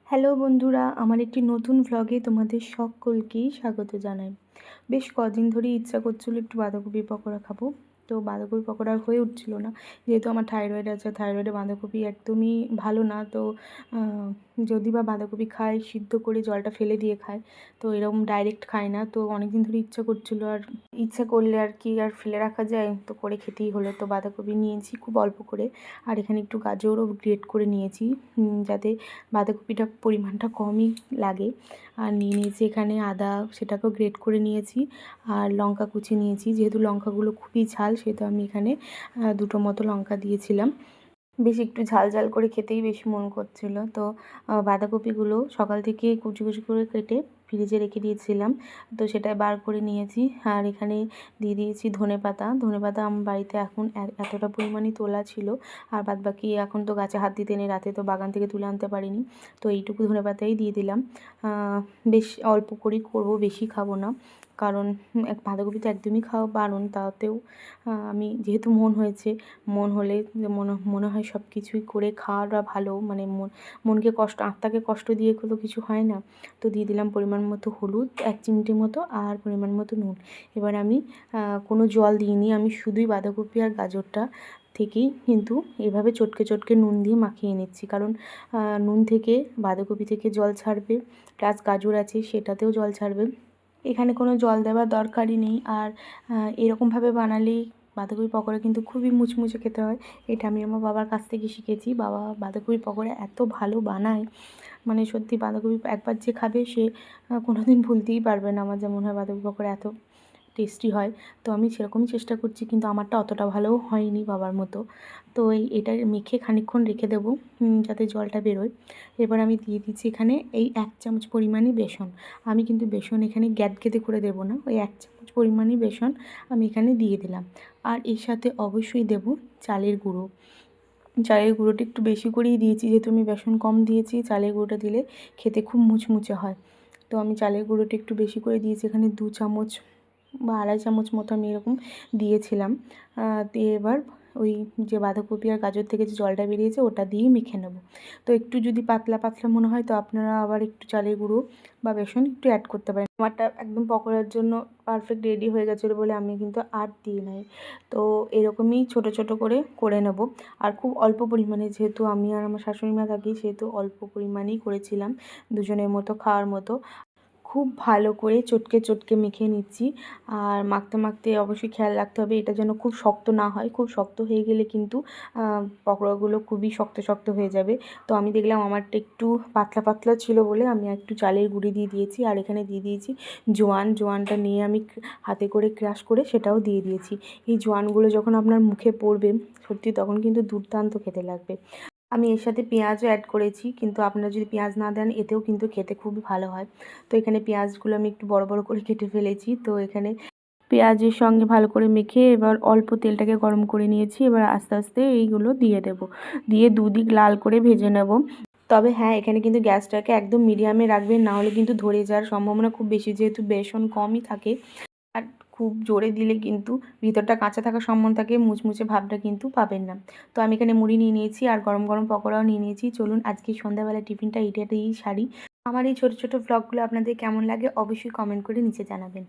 Hello বন্ধুরা, আমার একটি নতুন ভ্লগে তোমাদের সকলকেই স্বাগত জানাই। বেশ কদিন ধরেই ইচ্ছা করছিল একটু বাঁধাকপি পকোড়া খাবো। তো বাঁধাকপি পকোড়া আর হয়ে উঠছিল না, যেহেতু আমার থাইরয়েড আছে। থাইরয়েডে বাঁধাকপি একদমই ভালো না। তো যদি বা বাঁধাকপি খায়, সিদ্ধ করে জলটা ফেলে দিয়ে খায়, তো এরকম ডাইরেক্ট খায় না। তো অনেক দিন ধরে ইচ্ছা করছিল, আর ইচ্ছা করলে আর কি আর ফেলে রাখা যায়, তো করে খেতেই হলো। তো বাঁধাকপি নিয়েছি খুব অল্প করে, আর এখানে একটু গাজরও গ্রেট করে নিয়েছি, যাতে বাঁধাকপিটা পরিমাণটা কমই লাগে। আর নিয়ে নিয়েছি এখানে আদা, সেটাকেও গ্রেট করে নিয়েছি। আর লঙ্কা কুচি নিয়েছি, যেহেতু লঙ্কাগুলো খুবই ঝাল, সেহেতু আমি এখানে দুটো মতো লঙ্কা দিয়েছিলাম। বেশ একটু ঝাল ঝাল করে খেতেই বেশি মন করছিল। তো বাঁধাকপিগুলো সকাল থেকে কুচি কুচি করে কেটে ফ্রিজে রেখে দিয়েছিলাম, তো সেটা বার করে নিয়েছি। আর এখানে দিয়ে দিয়েছি ধনেপাতা। ধনেপাতা আমার বাড়িতে এখন এতটা পরিমাণে তোলা ছিল, আর বাদবাকি এখন তো গাছে হাত দিতে নেই, রাতে তো বাগান থেকে তুলে আনতে পারিনি, তো এইটুকু ধনেপাতাই দিয়ে দিলাম। বেশ অল্প করেই করবো, বেশি খাবো না, কারণ বাঁধাকপি তো একদমই খাওয়া বারণ। তাতেও আমি যেহেতু মন হয়েছে, মন হলে মনে হয় সব কিছুই করে খাওয়াটা ভালো, মানে মনকে কষ্ট, আত্মাকে কষ্ট দিয়ে তো কিছু হয় না। তো দিয়ে দিলাম পরিমাণ মতো হলুদ, 1 চিমটি মতো, আর পরিমাণ মতো নুন। এবার আমি কোনো জল দিইনি, আমি শুধুই বাঁধাকপি আর গাজরটা থেকেই কিন্তু এভাবে চটকে চটকে নুন দিয়ে মাখিয়ে নিচ্ছি, কারণ নুন থেকে, বাঁধাকপি থেকে জল ছাড়বে, প্লাস গাজর আছে সেটাতেও জল ছাড়বে। এখানে কোনো জল দেওয়ার দরকারই নেই। আর এরকমভাবে বানালেই বাঁধাকপি পকোড়া কিন্তু খুবই মুচমুচে খেতে হয়। এটা আমি আমার বাবার কাছ থেকে শিখেছি। বাবা বাঁধাকপি পকোড়া এত ভালো বানায়, মানে সত্যি বাঁধাকপি একবার যে খাবে সে কোনো দিন ভুলতেই পারবে না। আমার যেমন হয় বাঁধাকপি পকোড়া এত টেস্টি হয়, তো আমি সেরকমই চেষ্টা করছি, কিন্তু আমারটা অতটা ভালোও হয়নি বাবার মতো। তো এটা মেখে খানিকক্ষণ রেখে দেবো, যাতে জলটা বেরোয়। এবার আমি দিয়ে দিচ্ছি এখানে এই 1 চামচ পরিমাণই বেসন। আমি কিন্তু বেসন এখানে গ্যাদগেদে করে দেবো না, ওই 1 চামচ পরিমাণই বেসন আমি এখানে দিয়ে দিলাম। আর এর সাথে অবশ্যই দেবো চালের গুঁড়ো। চালের গুঁড়োটা একটু বেশি করেই দিয়েছি, যেহেতু আমি বেসন কম দিয়েছি। চালের গুঁড়োটা দিলে খেতে খুব মুচমুচে হয়, তো আমি চালের গুঁড়োটা একটু বেশি করে দিয়েছি। এখানে 2 চামচ বা 2.5 চামচ মতো আমি এরকম দিয়েছিলাম। দিয়ে এবার ওই যে বাঁধাকপি আর গাজর থেকে যে জলটা বেরিয়েছে ওটা দিয়েই মেখে নেব। তো একটু যদি পাতলা পাতলা মনে হয়, তো আপনারা আবার একটু চালের গুঁড়ো বা বেসন একটু অ্যাড করতে পারেন। আমারটা একদম পকোড়ার জন্য পারফেক্ট রেডি হয়ে গেছিলো বলে আমি কিন্তু আর দিই নাই। তো এরকমই ছোট ছোট করে নেব। আর খুব অল্প পরিমাণে, যেহেতু আমি আর আমার শাশুড়ি মা থাকি, সেহেতু অল্প পরিমাণেই করেছিলাম, দুজনের মতো খাওয়ার মতো। খুব ভালো করে চটকে চটকে মেখে নিচ্ছি। আর মাখতে মাখতে অবশ্যই খেয়াল রাখতে হবে এটা যেন খুব শক্ত না হয়। খুব শক্ত হয়ে গেলে কিন্তু পকোড়াগুলো খুবই শক্ত শক্ত হয়ে যাবে। তো আমি দেখলাম আমারটা একটু পাতলা পাতলা ছিল বলে আমি একটু চালের গুঁড়ি দিয়ে দিয়েছি। আর এখানে দিয়ে দিয়েছি জোয়ানটা নিয়ে আমি হাতে করে ক্রাশ করে সেটাও দিয়ে দিয়েছি। এই জোয়ানগুলো যখন আপনার মুখে পড়বে, সত্যি তখন কিন্তু দুর্দান্ত খেতে লাগবে। আমি এর সাথে পেঁয়াজও অ্যাড করেছি, কিন্তু আপনারা যদি পেঁয়াজ না দেন এতেও কিন্তু খেতে খুবই ভালো হয়। তো এখানে পেঁয়াজগুলো আমি একটু বড় বড় করে কেটে ফেলেছি। তো এখানে পেঁয়াজের সঙ্গে ভালো করে মেখে এবার অল্প তেলটাকে গরম করে নিয়েছি। এবার আস্তে আস্তে এইগুলো দিয়ে দেব, দিয়ে দুদিক লাল করে ভেজে নেব। তবে হ্যাঁ, এখানে কিন্তু গ্যাসটাকে একদম মিডিয়ামে রাখবেন, না হলে কিন্তু ধরে যাওয়ার সম্ভাবনা খুব বেশি, যেহেতু বেসন কমই থাকে। আর খুব জোরে দিলে কিন্তু ভিতরটা কাঁচা থাকার সম্ভাবনা থাকে, মুচমুচে ভাবটা কিন্তু পাবেন না। তো আমি এখানে মুড়ি নিয়ে নিয়েছি, আর গরম গরম পকোড়াও নিয়ে নিয়েছি। চলুন আজকে সন্ধ্যাবেলা টিফিনটা এটাতেই সারি। আমার এই ছোটো ছোটো ভ্লগগুলো আপনাদের কেমন লাগে অবশ্যই কমেন্ট করে নিচে জানাবেন।